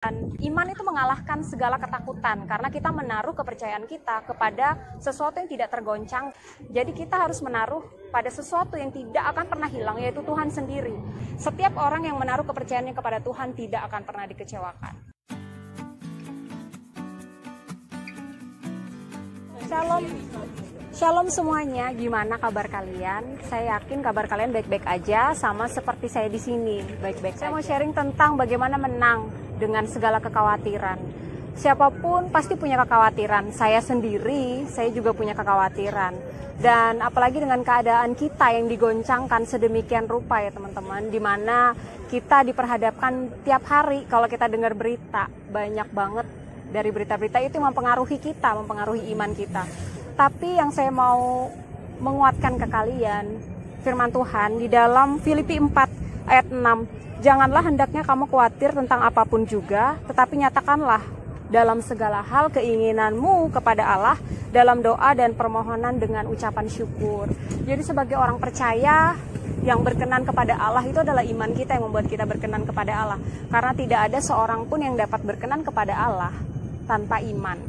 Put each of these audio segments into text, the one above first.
Dan iman itu mengalahkan segala ketakutan karena kita menaruh kepercayaan kita kepada sesuatu yang tidak tergoncang. Jadi kita harus menaruh pada sesuatu yang tidak akan pernah hilang, yaitu Tuhan sendiri. Setiap orang yang menaruh kepercayaannya kepada Tuhan tidak akan pernah dikecewakan. Shalom semuanya, gimana kabar kalian? Saya yakin kabar kalian baik-baik aja, sama seperti saya di sini, baik-baik. Saya mau sharing tentang bagaimana menang dengan segala kekhawatiran. Siapapun pasti punya kekhawatiran. Saya sendiri, saya juga punya kekhawatiran. Dan apalagi dengan keadaan kita yang digoncangkan sedemikian rupa ya teman-teman, di mana kita diperhadapkan tiap hari kalau kita dengar berita, banyak banget dari berita-berita itu mempengaruhi kita, mempengaruhi iman kita. Tapi yang saya mau menguatkan ke kalian, firman Tuhan di dalam Filipi 4 ayat 6. Janganlah hendaknya kamu khawatir tentang apapun juga, tetapi nyatakanlah dalam segala hal keinginanmu kepada Allah dalam doa dan permohonan dengan ucapan syukur. Jadi sebagai orang percaya yang berkenan kepada Allah itu adalah iman kita yang membuat kita berkenan kepada Allah. Karena tidak ada seorang pun yang dapat berkenan kepada Allah tanpa iman.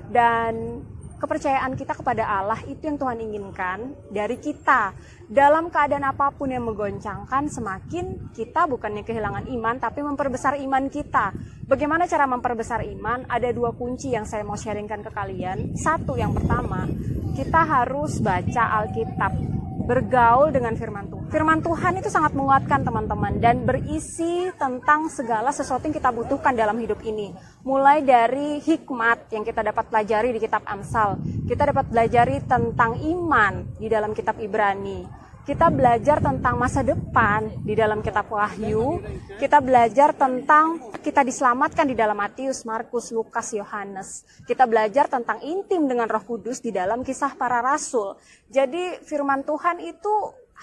Dan kepercayaan kita kepada Allah itu yang Tuhan inginkan dari kita. Dalam keadaan apapun yang menggoncangkan, semakin kita bukannya kehilangan iman, tapi memperbesar iman kita. Bagaimana cara memperbesar iman? Ada dua kunci yang saya mau sharingkan ke kalian. Satu, yang pertama, kita harus baca Alkitab, bergaul dengan firman Tuhan. Firman Tuhan itu sangat menguatkan teman-teman dan berisi tentang segala sesuatu yang kita butuhkan dalam hidup ini. Mulai dari hikmat yang kita dapat pelajari di kitab Amsal, kita dapat pelajari tentang iman di dalam kitab Ibrani. Kita belajar tentang masa depan di dalam kitab Wahyu. Kita belajar tentang kita diselamatkan di dalam Matius, Markus, Lukas, Yohanes. Kita belajar tentang intim dengan Roh Kudus di dalam Kisah Para Rasul. Jadi firman Tuhan itu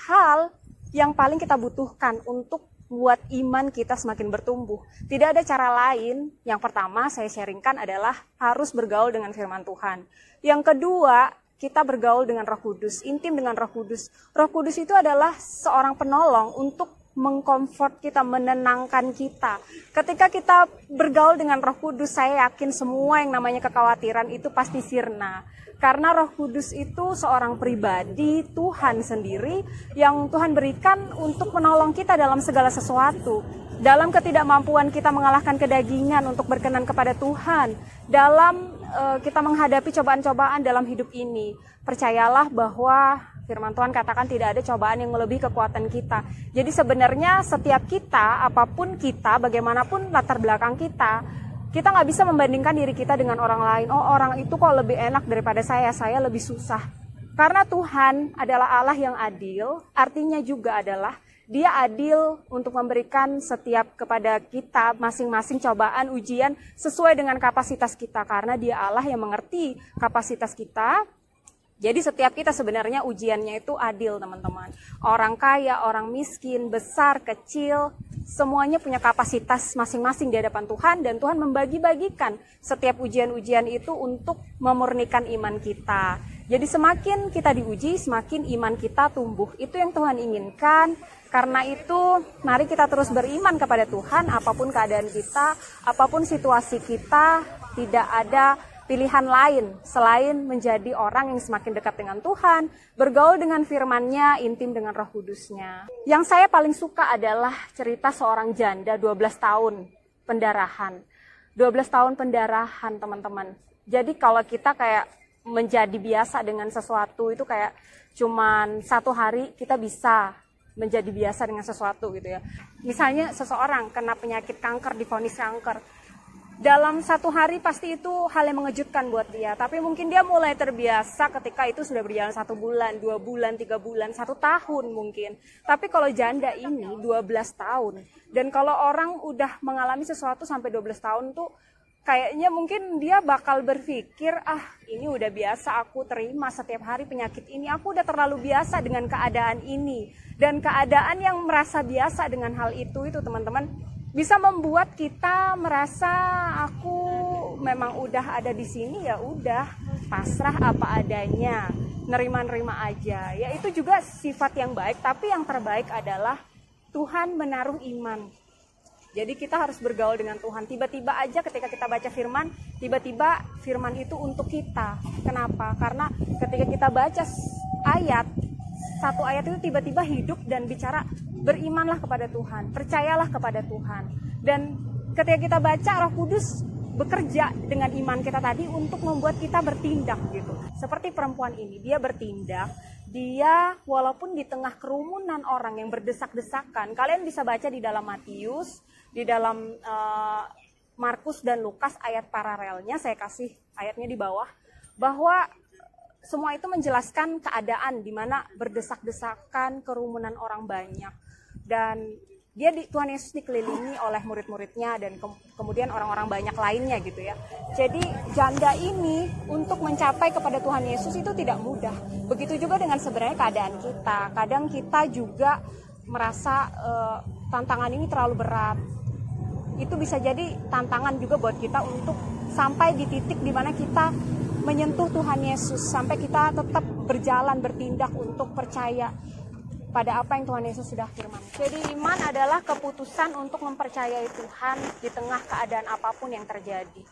hal yang paling kita butuhkan untuk buat iman kita semakin bertumbuh. Tidak ada cara lain. Yang pertama saya sharingkan adalah harus bergaul dengan firman Tuhan. Yang kedua, kita bergaul dengan Roh Kudus, intim dengan Roh Kudus. Roh Kudus itu adalah seorang penolong untuk mengkomfort kita, menenangkan kita. Ketika kita bergaul dengan Roh Kudus, saya yakin semua yang namanya kekhawatiran itu pasti sirna. Karena Roh Kudus itu seorang pribadi, Tuhan sendiri, yang Tuhan berikan untuk menolong kita dalam segala sesuatu. Dalam ketidakmampuan kita mengalahkan kedagingan untuk berkenan kepada Tuhan. Dalam kita menghadapi cobaan-cobaan dalam hidup ini. Percayalah bahwa firman Tuhan katakan tidak ada cobaan yang melebihi kekuatan kita. Jadi sebenarnya setiap kita, apapun kita, bagaimanapun latar belakang kita nggak bisa membandingkan diri kita dengan orang lain. Oh, orang itu kok lebih enak daripada saya lebih susah. Karena Tuhan adalah Allah yang adil, artinya juga adalah Dia adil untuk memberikan setiap kepada kita masing-masing cobaan, ujian sesuai dengan kapasitas kita. Karena Dia Allah yang mengerti kapasitas kita. Jadi setiap kita sebenarnya ujiannya itu adil teman-teman. Orang kaya, orang miskin, besar, kecil, semuanya punya kapasitas masing-masing di hadapan Tuhan. Dan Tuhan membagi-bagikan setiap ujian-ujian itu untuk memurnikan iman kita. Jadi semakin kita diuji, semakin iman kita tumbuh. Itu yang Tuhan inginkan. Karena itu, mari kita terus beriman kepada Tuhan, apapun keadaan kita, apapun situasi kita, tidak ada pilihan lain selain menjadi orang yang semakin dekat dengan Tuhan, bergaul dengan firman-Nya, intim dengan Roh Kudus-Nya. Yang saya paling suka adalah cerita seorang janda 12 tahun pendarahan. 12 tahun pendarahan, teman-teman. Jadi kalau kita kayak menjadi biasa dengan sesuatu itu kayak cuman satu hari kita bisa menjadi biasa dengan sesuatu gitu ya. Misalnya seseorang kena penyakit kanker, divonis kanker. Dalam satu hari pasti itu hal yang mengejutkan buat dia. Tapi mungkin dia mulai terbiasa ketika itu sudah berjalan 1 bulan, 2 bulan, 3 bulan, 1 tahun mungkin. Tapi kalau janda ini 12 tahun. Dan kalau orang udah mengalami sesuatu sampai 12 tahun tuh kayaknya mungkin dia bakal berpikir, ini udah biasa aku terima setiap hari penyakit ini. Aku udah terlalu biasa dengan keadaan ini. Dan keadaan yang merasa biasa dengan hal itu teman-teman, bisa membuat kita merasa aku memang udah ada di sini, ya udah pasrah apa adanya, nerima-nerima aja. Ya itu juga sifat yang baik, tapi yang terbaik adalah Tuhan menaruh iman. Jadi kita harus bergaul dengan Tuhan. Tiba-tiba aja ketika kita baca firman, tiba-tiba firman itu untuk kita. Kenapa? Karena ketika kita baca ayat, satu ayat itu tiba-tiba hidup dan bicara, berimanlah kepada Tuhan, percayalah kepada Tuhan. Dan ketika kita baca, Roh Kudus bekerja dengan iman kita tadi untuk membuat kita bertindak gitu. Seperti perempuan ini, dia bertindak, dia walaupun di tengah kerumunan orang yang berdesak-desakan, kalian bisa baca di dalam Matius, di dalam Markus dan Lukas ayat paralelnya, saya kasih ayatnya di bawah, bahwa semua itu menjelaskan keadaan di mana berdesak-desakan, kerumunan orang banyak. Dan Tuhan Yesus dikelilingi oleh murid-muridnya dan kemudian orang-orang banyak lainnya gitu ya. Jadi janda ini untuk mencapai kepada Tuhan Yesus itu tidak mudah. Begitu juga dengan sebenarnya keadaan kita. Kadang kita juga merasa tantangan ini terlalu berat. Itu bisa jadi tantangan juga buat kita untuk sampai di titik di mana kita menyentuh Tuhan Yesus, sampai kita tetap berjalan, bertindak untuk percaya pada apa yang Tuhan Yesus sudah firmankan. Jadi iman adalah keputusan untuk mempercayai Tuhan di tengah keadaan apapun yang terjadi.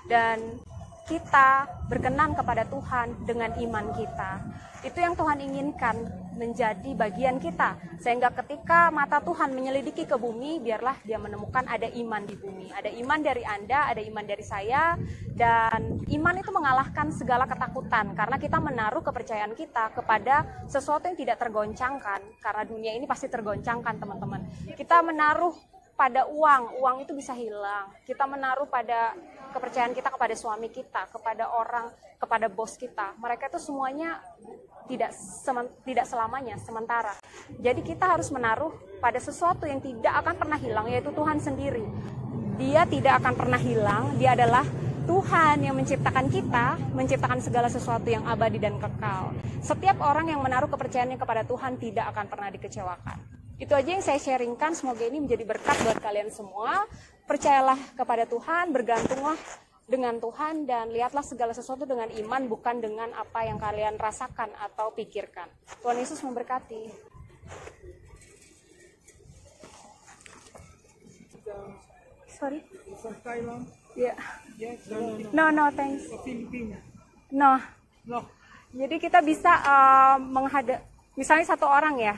Dan kita berkenan kepada Tuhan dengan iman kita. Itu yang Tuhan inginkan menjadi bagian kita. Sehingga ketika mata Tuhan menyelidiki ke bumi, biarlah dia menemukan ada iman di bumi. Ada iman dari Anda, ada iman dari saya. Dan iman itu mengalahkan segala ketakutan. Karena kita menaruh kepercayaan kita kepada sesuatu yang tidak tergoncangkan. Karena dunia ini pasti tergoncangkan, teman-teman. Kita menaruh pada uang itu bisa hilang. Kita menaruh pada kepercayaan kita kepada suami kita, kepada orang, kepada bos kita. Mereka itu semuanya tidak selamanya, sementara. Jadi kita harus menaruh pada sesuatu yang tidak akan pernah hilang, yaitu Tuhan sendiri. Dia tidak akan pernah hilang, dia adalah Tuhan yang menciptakan kita, menciptakan segala sesuatu yang abadi dan kekal. Setiap orang yang menaruh kepercayaannya kepada Tuhan tidak akan pernah dikecewakan. Itu aja yang saya sharingkan, semoga ini menjadi berkat buat kalian semua. Percayalah kepada Tuhan, bergantunglah dengan Tuhan, dan lihatlah segala sesuatu dengan iman, bukan dengan apa yang kalian rasakan atau pikirkan. Tuhan Yesus memberkati. Sorry? Yeah. No, thanks. No. Jadi kita bisa menghadap, misalnya satu orang ya,